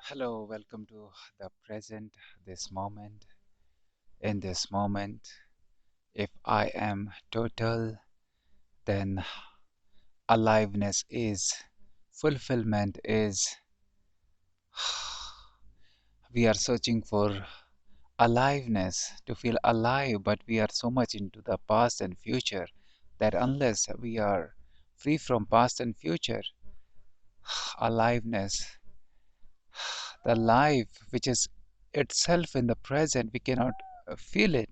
Hello, welcome to the present, this moment. In this moment, if I am total, then aliveness is, fulfillment is. We are searching for aliveness, to feel alive, but we are so much into the past and future that unless we are free from past and future, aliveness, the life which is itself in the present, we cannot feel it.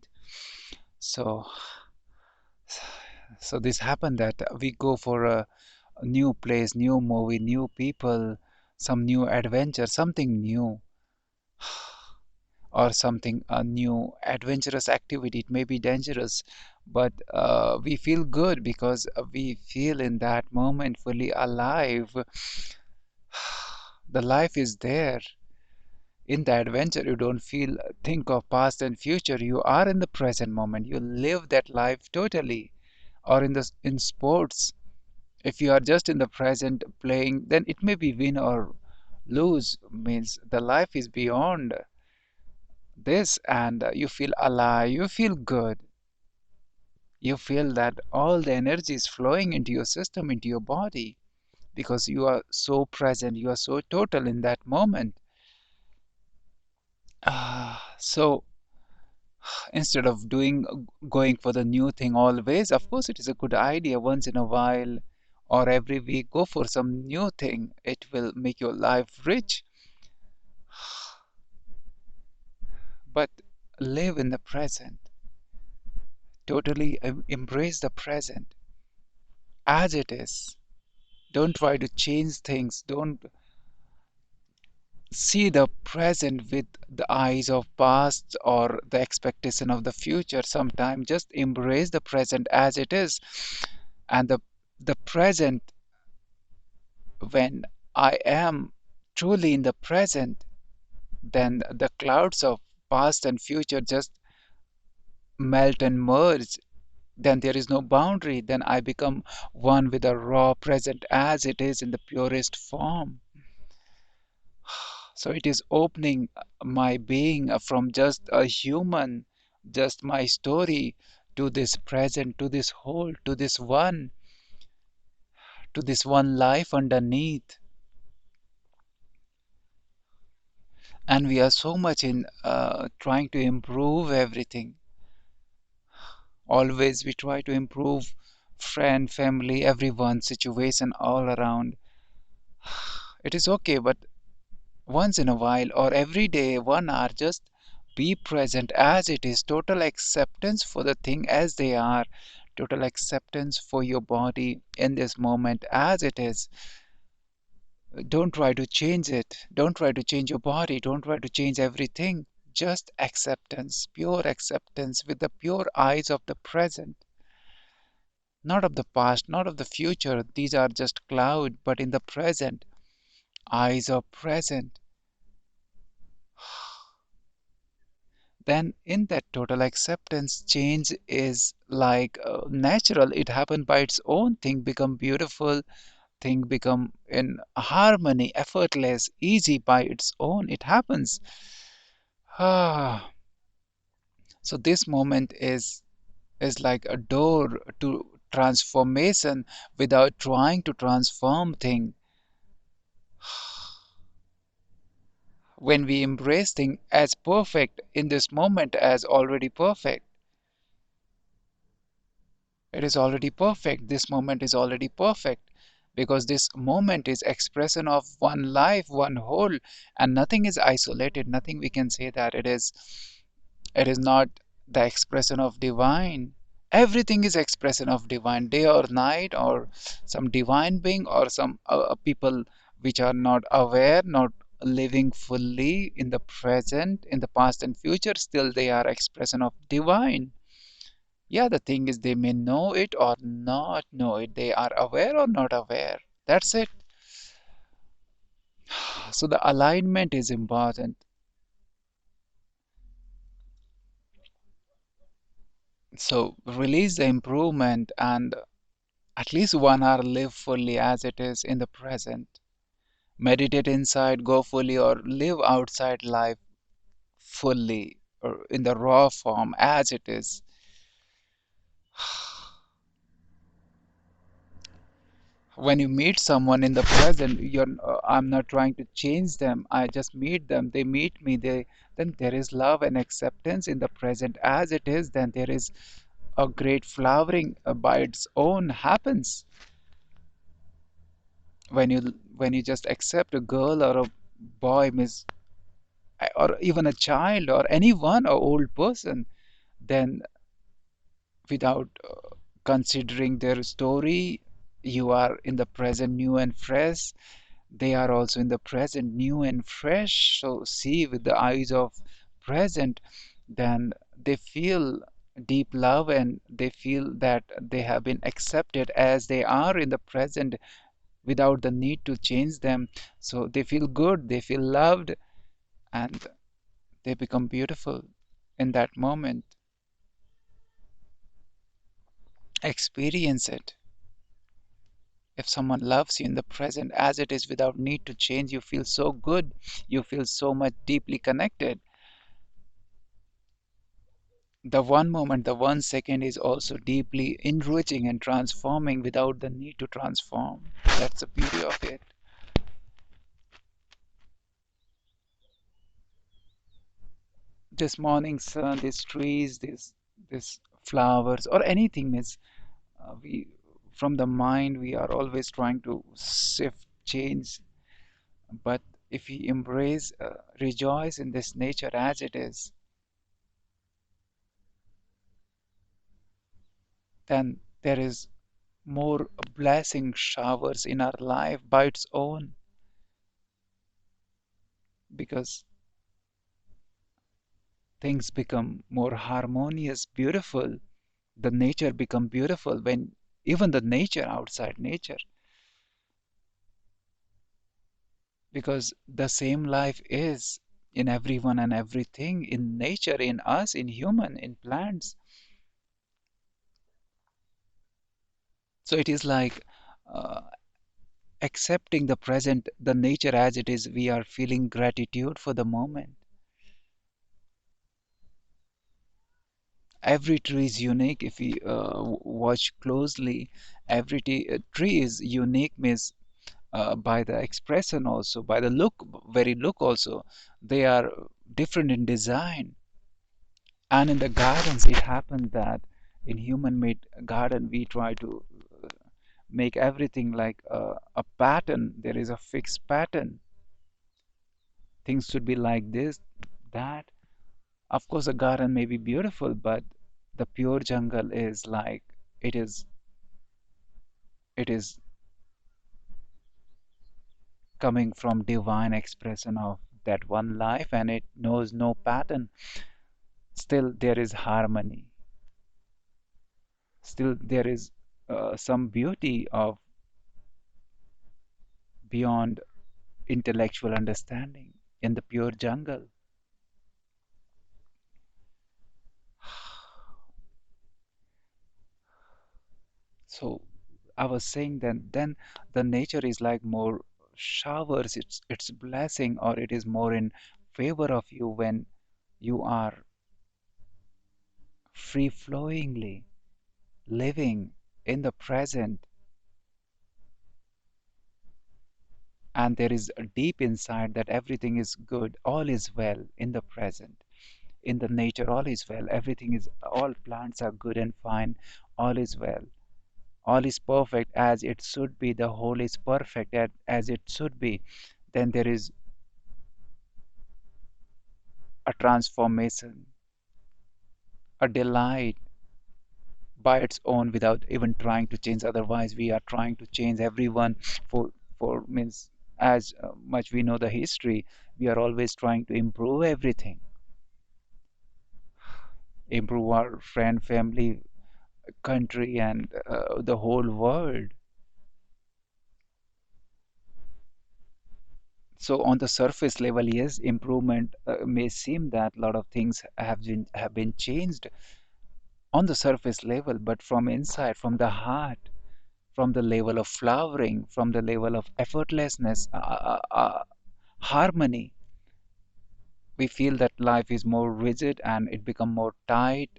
So So this happened that we go for a new place, new movie, new people, some new adventure, something new, or something a new adventurous activity. It may be dangerous, but we feel good because we feel in that moment fully alive. The life is there. In the adventure, you don't feel think of past and future. You are in the present moment. You live that life totally. Or in sports, if you are just in the present playing, then it may be win or lose, means the life is beyond this, and you feel alive, you feel good, you feel that all the energy is flowing into your system, into your body, because you are so present, you are so total in that moment. So instead of going for the new thing always, of course it is a good idea once in a while or every week go for some new thing. It will make your life rich, but live in the present. Totally embrace the present as it is. Don't try to change things. Don't see the present with the eyes of past or the expectation of the future. Sometimes just embrace the present as it is. And the present, when I am truly in the present, then the clouds of past and future just melt and merge. Then there is no boundary. Then I become one with the raw present as it is in the purest form. So it is opening my being from just a human, just my story, to this present, to this one life underneath. And we are so much in trying to improve everything. Always we try to improve friend, family, everyone, situation all around. It is okay, but once in a while or every day, 1 hour, just be present as it is. Total acceptance for the thing as they are. Total acceptance for your body in this moment as it is. Don't try to change it. Don't try to change your body. Don't try to change everything. Just acceptance, pure acceptance with the pure eyes of the present. Not of the past, not of the future. These are just cloud, but in the present, eyes of present. Then in that total acceptance, change is like natural. It happened by its own. Thing become beautiful, thing become in harmony, effortless, easy by its own. It happens. Ah, so this moment is like a door to transformation without trying to transform thing. When we embrace thing as perfect in this moment as already perfect, it is already perfect. This moment is already perfect because this moment is expression of one life, one whole, and nothing is isolated. Nothing we can say that it is not the expression of divine. Everything is expression of divine, day or night, or some divine being, or some people which are not aware, not living fully in the present, in the past and future. Still, they are expression of divine. Yeah, the thing is, they may know it or not know it. They are aware or not aware. That's it. So the alignment is important. So release the improvement and at least 1 hour live fully as it is in the present. meditate inside, go fully, or live outside life fully, or in the raw form as it is. When you meet someone in the present, I'm not trying to change them. I just meet them. They meet me. Then there is love and acceptance in the present as it is. Then there is a great flowering by its own happens when you just accept a girl or a boy, miss, or even a child or anyone, or old person. Then without considering their story, you are in the present new and fresh. They are also in the present new and fresh. So see with the eyes of present, then they feel deep love, and they feel that they have been accepted as they are in the present without the need to change them. So they feel good, they feel loved, and they become beautiful in that moment. Experience it. If someone loves you in the present as it is without need to change, you feel so good. You feel so much deeply connected. The one moment, the 1 second is also deeply enriching and transforming without the need to transform. That's the beauty of it. This morning sun, these trees, this flowers, or anything is we from the mind we are always trying to shift, change. But if we embrace, rejoice in this nature as it is, then there is more blessing showers in our life by its own, because things become more harmonious, beautiful. The nature become beautiful when even the nature outside nature, because the same life is in everyone and everything, in nature, in us, in human, in plants. So it is like uh, accepting the present, the nature as it is. We are feeling gratitude for the moment. Every tree is unique. If we watch closely, every tree is unique, means by the expression also, by the look, very look also. They are different in design. And in the gardens, it happens that in human-made garden, we try to make everything like a pattern. There is a fixed pattern. Things should be like this, that. Of course, a garden may be beautiful, but the pure jungle is like it is. It is coming from divine expression of that one life, and it knows no pattern. Still, there is harmony. Still, there is some beauty of beyond intellectual understanding in the pure jungle. So I was saying that then the nature is like more showers, it's blessing, or it is more in favor of you when you are free flowingly living in the present, and there is a deep inside that everything is good, all is well in the present. In the nature, all is well, everything is, all plants are good and fine, all is well. All is perfect as it should be, the whole is perfect as it should be. Then there is a transformation, a delight by its own without even trying to change. Otherwise, we are trying to change everyone for means as much we know the history, we are always trying to improve everything, improve our friend, family, country, and the whole world. So on the surface level, yes, improvement may seem that a lot of things have been changed on the surface level, but from inside, from the heart, from the level of flowering, from the level of effortlessness, harmony. We feel that life is more rigid and it become more tight.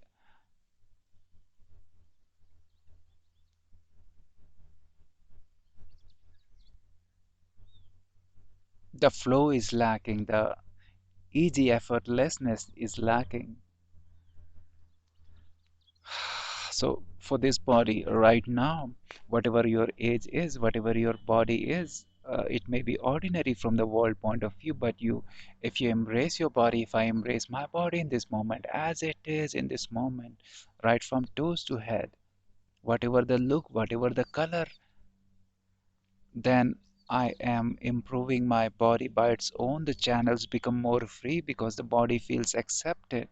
The flow is lacking, the easy effortlessness is lacking. So for this body right now, whatever your age is, whatever your body is, it may be ordinary from the world point of view, but if you embrace your body, if I embrace my body in this moment as it is in this moment, right from toes to head, whatever the look, whatever the color, then I am improving my body by its own. The channels become more free because the body feels accepted.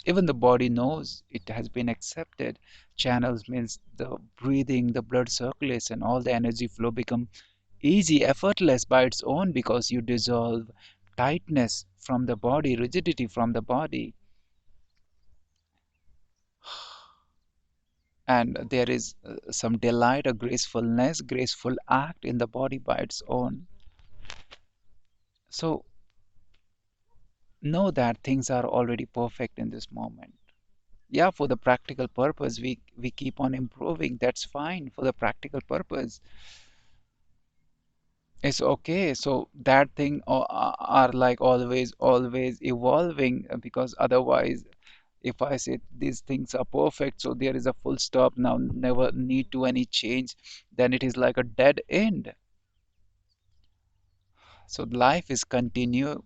Even the body knows it has been accepted. Channels means the breathing, the blood circulation, all the energy flow become easy, effortless by its own because you dissolve tightness from the body, rigidity from the body, and there is some delight, a gracefulness, graceful act in the body by its own. So know that things are already perfect in this moment. Yeah, for the practical purpose, we keep on improving. That's fine for the practical purpose. It's okay. So that thing are like always evolving because otherwise, if I say these things are perfect, so there is a full stop now, never need to any change, then it is like a dead end. So life is continue.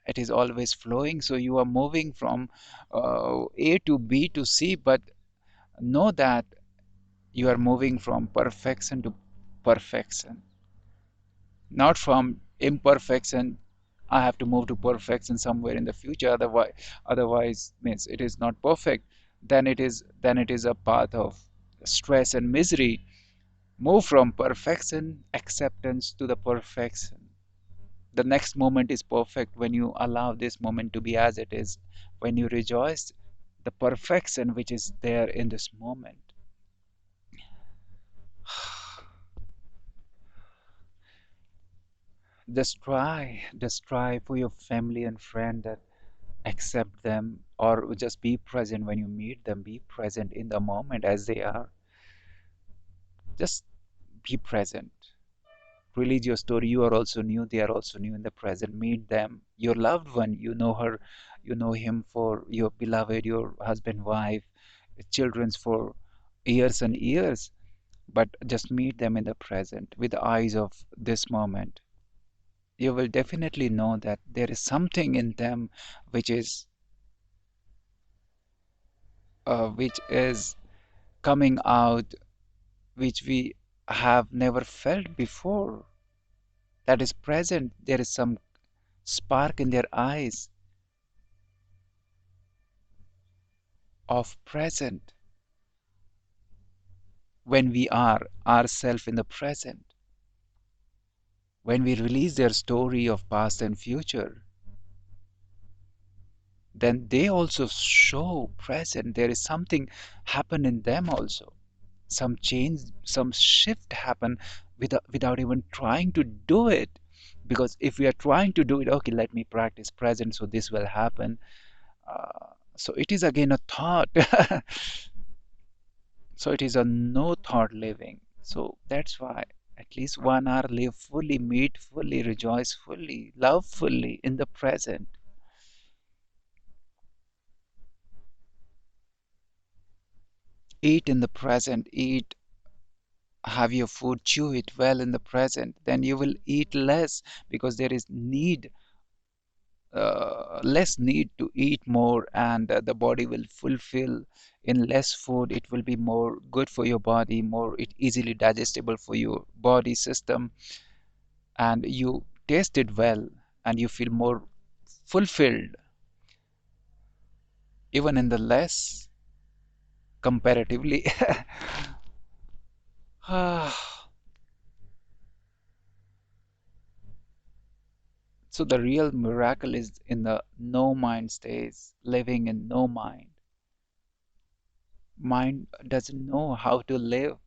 It is always flowing. So you are moving from A to B to C, but know that you are moving from perfection to perfection, not from imperfection. I have to move to perfection somewhere in the future. Otherwise means it is not perfect. Then it is a path of stress and misery. Move from perfection, acceptance to the perfection. The next moment is perfect when you allow this moment to be as it is. When you rejoice the perfection which is there in this moment. Just try for your family and friend that accept them or just be present when you meet them. Be present in the moment as they are. Just be present. Release your story. You are also new. They are also new in the present. Meet them. Your loved one. You know her. You know him for your beloved, your husband, wife, children's for years and years. But just meet them in the present with the eyes of this moment. You will definitely know that there is something in them which is coming out, which we have never felt before. That is present. There is some spark in their eyes of present when we are ourselves in the present. When we release their story of past and future, then they also show present. There is something happen in them also. Some change, some shift happen without even trying to do it. Because if we are trying to do it, okay, let me practice present, so this will happen. So it is again a thought. So it is a no thought living. So that's why at least 1 hour live fully, meet fully, rejoice fully, love fully in the present. Eat in the present, eat, have your food, chew it well in the present. Then you will eat less because there is less need to eat more, and the body will fulfill in less food. It will be more good for your body, more easily digestible for your body system, and you taste it well, and you feel more fulfilled even in the less comparatively. So the real miracle is in the no mind stays, living in no mind. Mind doesn't know how to live.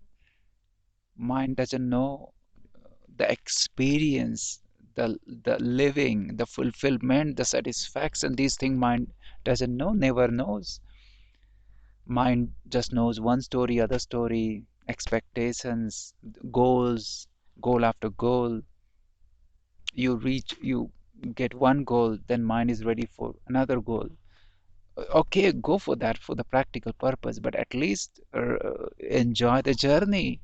Mind doesn't know the experience, the living, the fulfillment, the satisfaction. These things mind doesn't know, never knows. Mind just knows one story, other story, expectations, goals, goal after goal. You get one goal, then mind is ready for another goal. Okay, go for that for the practical purpose, but at least enjoy the journey.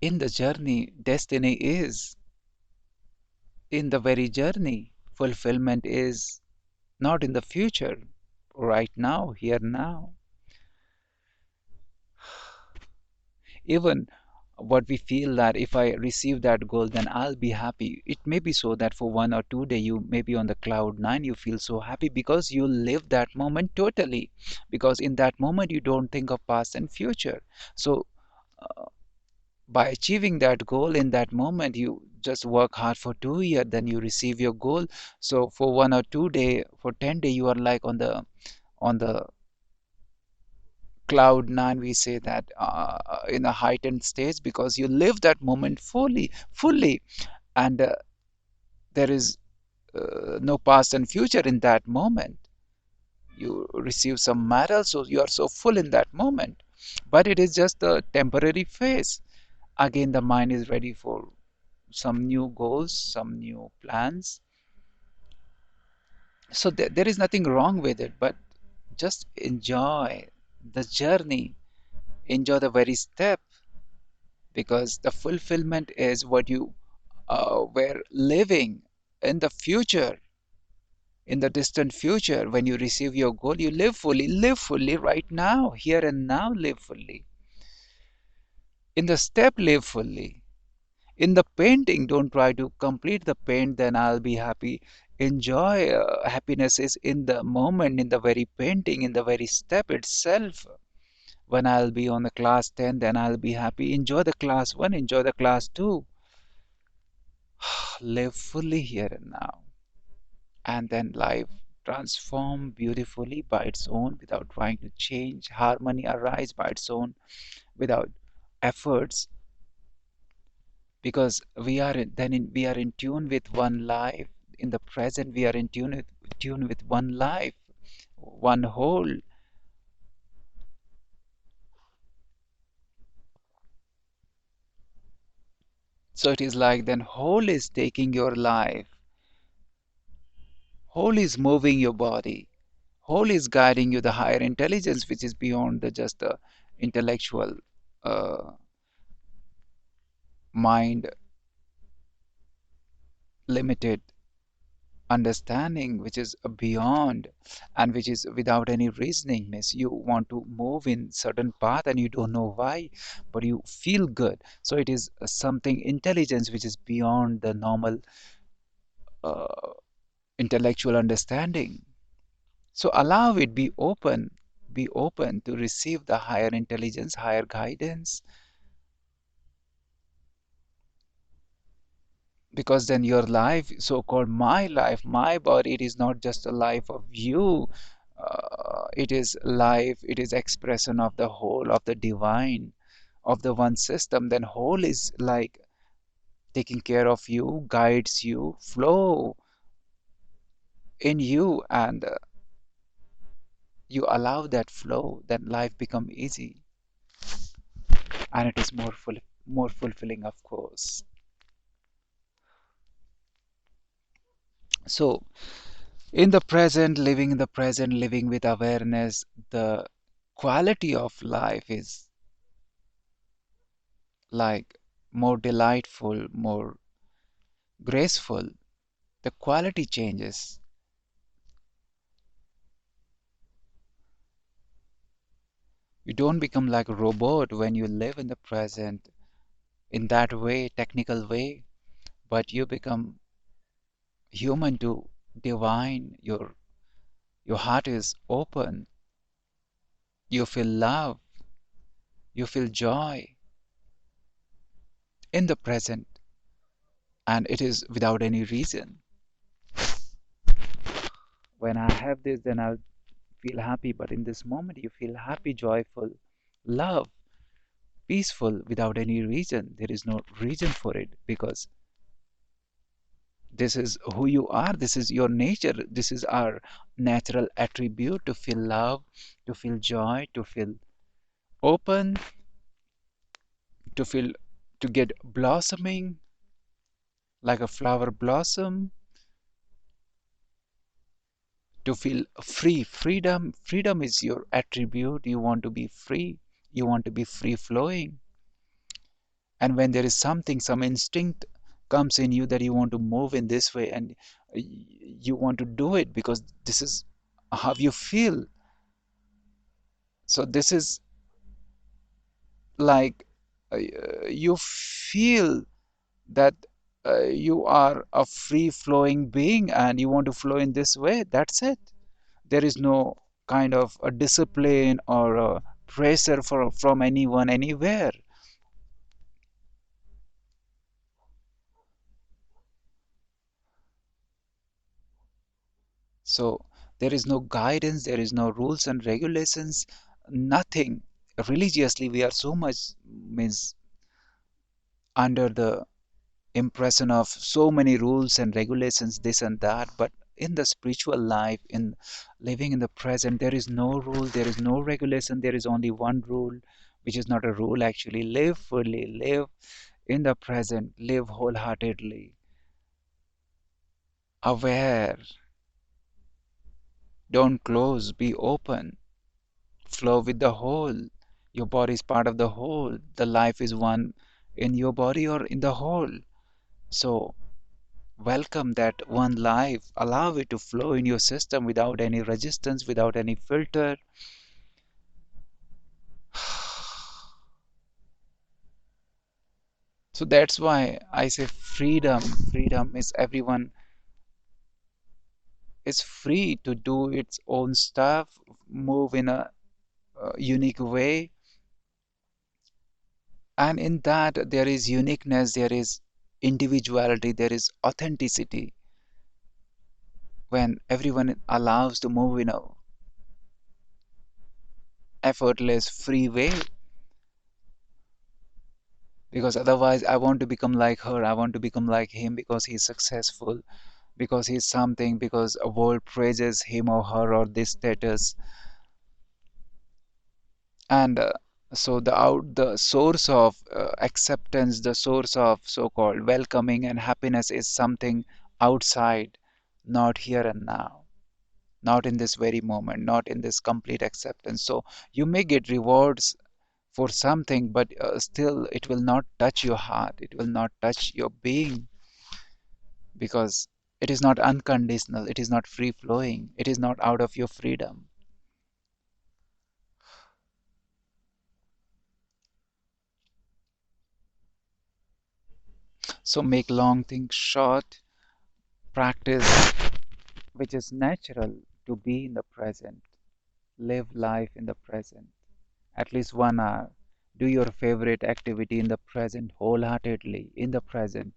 In the journey, destiny is in the very journey. Fulfillment is not in the future, right now, here now. Even what we feel that if I receive that goal, then I'll be happy. It may be so that for 1 or 2 days you may be on the cloud nine, you feel so happy because you live that moment totally. Because in that moment you don't think of past and future. So by achieving that goal in that moment, you just work hard for 2 years, then you receive your goal. So for 1 or 2 day, for 10 day, you are like on the cloud nine, we say that in a heightened stage because you live that moment fully, and there is no past and future in that moment. You receive some medal, so you are so full in that moment. But it is just a temporary phase. Again, the mind is ready for some new goals, some new plans. So there is nothing wrong with it, but just enjoy the journey, enjoy the very step, because the fulfillment is what you were living in the future, in the distant future. When you receive your goal, you live fully right now, here and now, live fully. In the step, live fully. In the painting, don't try to complete the paint, then I'll be happy. Enjoy happiness is in the moment, in the very painting, in the very step itself. When I'll be on the class 10, then I'll be happy. Enjoy the class 1, enjoy the class 2. Live fully here and now. And then life transform beautifully by its own without trying to change. Harmony arise by its own without efforts, because we are in tune with one life. In the present, we are in tune with one life, one whole. So it is like then whole is taking your life, whole is moving your body, whole is guiding you the higher intelligence which is beyond the just the intellectual uh, mind limited understanding, which is beyond and which is without any reasoning. Means you want to move in certain path and you don't know why, but you feel good. So it is something intelligence which is beyond the normal uh, intellectual understanding. So allow it, be open to receive the higher intelligence, higher guidance, because then your life, so-called my life, my body, it is not just a life of you. It is life, it is expression of the whole of the divine, of the one system. Then whole is like taking care of you, guides you, flow in you, and you allow that flow, then life become easy, and it is more fulfilling, of course. So in the present, living in the present, living with awareness, the quality of life is like more delightful, more graceful. The quality changes. You don't become like a robot when you live in the present in that way, technical way, but you become human to divine. Your heart is open. You feel love. You feel joy in the present, and it is without any reason. When I have this, then I'll feel happy, but in this moment you feel happy, joyful, love, peaceful without any reason. There is no reason for it because this is who you are, this is your nature, this is our natural attribute to feel love, to feel joy, to feel open, to feel, to get blossoming like a flower blossom, to feel free. Freedom is your attribute. You want to be free, you want to be free flowing. And when there is something, some instinct comes in you that you want to move in this way, and you want to do it because this is how you feel. So this is like uh, you feel that you are a free flowing being and you want to flow in this way. That's it. There is no kind of a discipline or a pressure from anyone anywhere. So there is no guidance, there is no rules and regulations, nothing. Religiously, we are so much means under the impression of so many rules and regulations, this and that. But in the spiritual life, in living in the present, there is no rule, there is no regulation, there is only one rule, which is not a rule actually. Live fully, live in the present, live wholeheartedly, aware, don't close, be open, flow with the whole. Your body is part of the whole. The life is one in your body or in the whole. So welcome that one life. Allow it to flow in your system without any resistance, without any filter. So that's why I say freedom. Freedom is everyone is free to do its own stuff, move in a unique way. And in that, there is uniqueness, there is individuality, there is authenticity when everyone allows to move in a effortless, free way. Because otherwise, I want to become like her, I want to become like him because he's successful, because he's something, because a world praises him or her or this status. And so the source of acceptance, the source of so-called welcoming and happiness is something outside, not here and now, not in this very moment, not in this complete acceptance. So you may get rewards for something, but still it will not touch your heart, it will not touch your being, because it is not unconditional, it is not free flowing, it is not out of your freedom. So make long things short, practice which is natural, to be in the present, live life in the present, at least 1 hour. Do your favorite activity in the present, wholeheartedly in the present.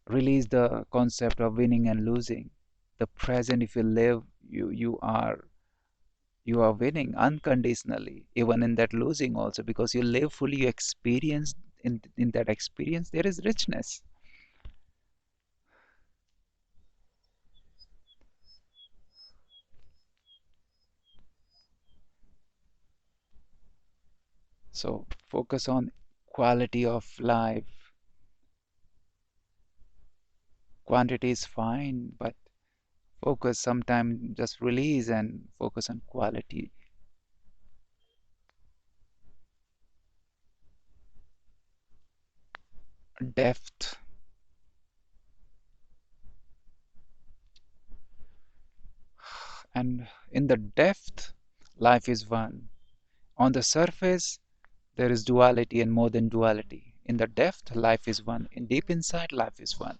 Release the concept of winning and losing. The present, if you live, you are winning unconditionally, even in that losing also, because you live fully, you experience, in that experience there is richness. So focus on quality of life. Quantity is fine, but focus sometime, just release and focus on quality. Depth. And in the depth, life is one. On the surface, there is duality and more than duality. In the depth, life is one. In deep inside, life is one.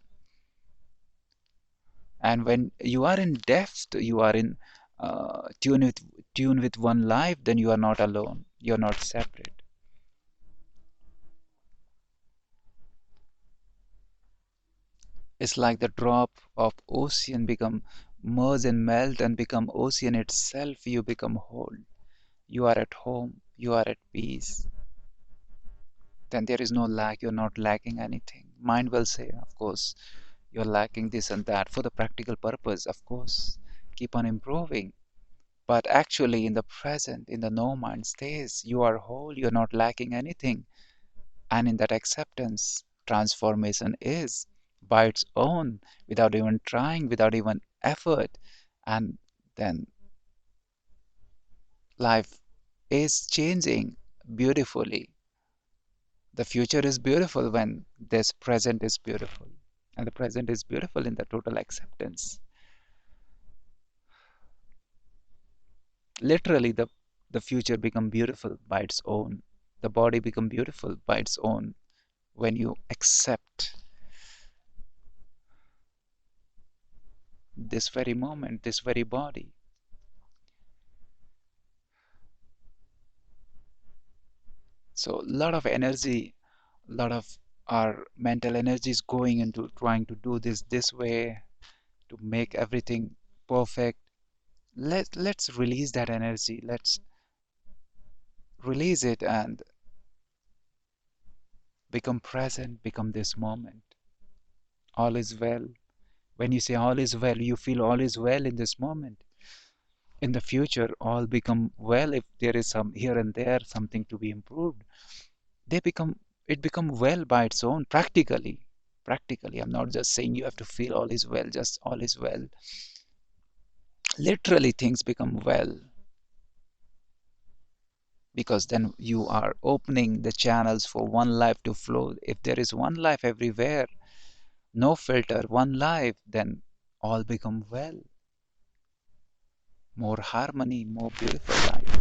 And when you are in depth, you are in tune with one life, then you are not alone. You're not separate. It's like the drop of ocean become merge and melt and become ocean itself. You become whole. You are at home. You are at peace. Then there is no lack. You're not lacking anything. Mind will say, of course, you're lacking this and that for the practical purpose, of course. Keep on improving. But actually, in the present, in the no mind stays, you are whole. You're not lacking anything. And in that acceptance, transformation is by its own, without even trying, without even effort. And then life is changing beautifully. The future is beautiful when this present is beautiful. And the present is beautiful in the total acceptance. Literally, the future become beautiful by its own. The body become beautiful by its own when you accept this very moment, this very body. So a lot of energy, a lot of our mental energy is going into trying to do this way to make everything perfect. Let's release that energy. Let's release it and become present, become this moment. All is well. When you say all is well, you feel all is well in this moment. In the future, all become well. If there is some here and there something to be improved, they become it become well by its own practically. I'm not just saying you have to feel all is well, just all is well. Literally things become well because then you are opening the channels for one life to flow. If there is one life everywhere, no filter, one life, then all become well. More harmony, more beautiful life.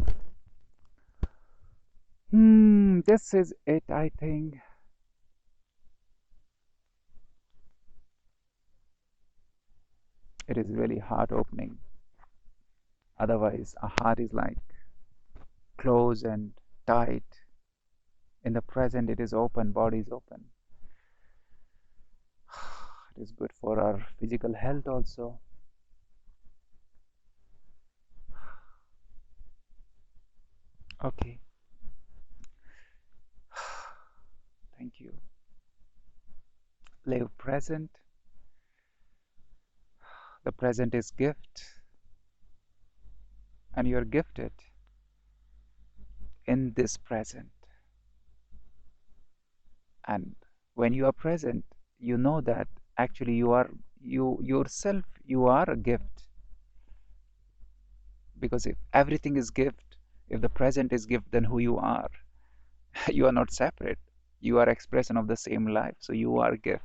This is it, I think. It is really heart opening. Otherwise, a heart is like closed and tight. In the present, it is open, body is open. It is good for our physical health also. Okay, thank you. Live present. The present is gift, and you're gifted in this present. And when you are present, you know that actually you are you yourself. You are a gift because if everything is gift, if the present is gift, then who you are, you are not separate. You are expression of the same life, so you are gift.